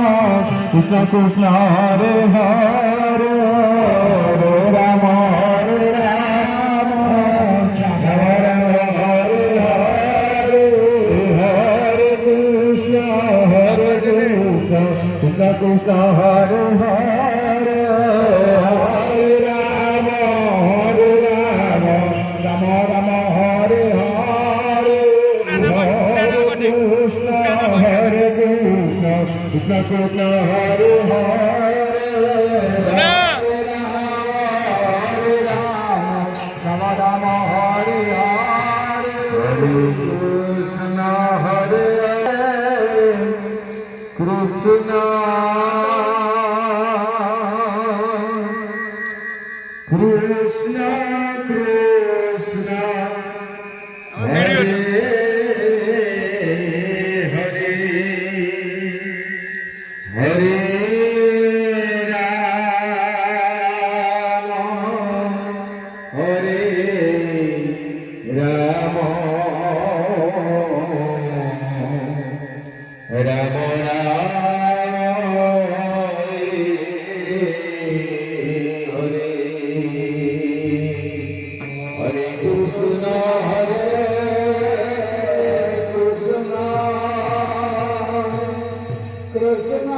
Krishna Krishna Hare Hare Hare Rama Hare Rama Rama Rama Hare Hare Hare Krishna Krishna Krishna Hare Hare Hare Rama Hare Rama Rama Rama Hare Hare Hare Krishna Krishna Krishna Hare Hare Rama Rama Hare Hare Hare Krishna Hare Krishna Krishna Krishna Hare Hare Hare Rama Hare Rama Rama Krishna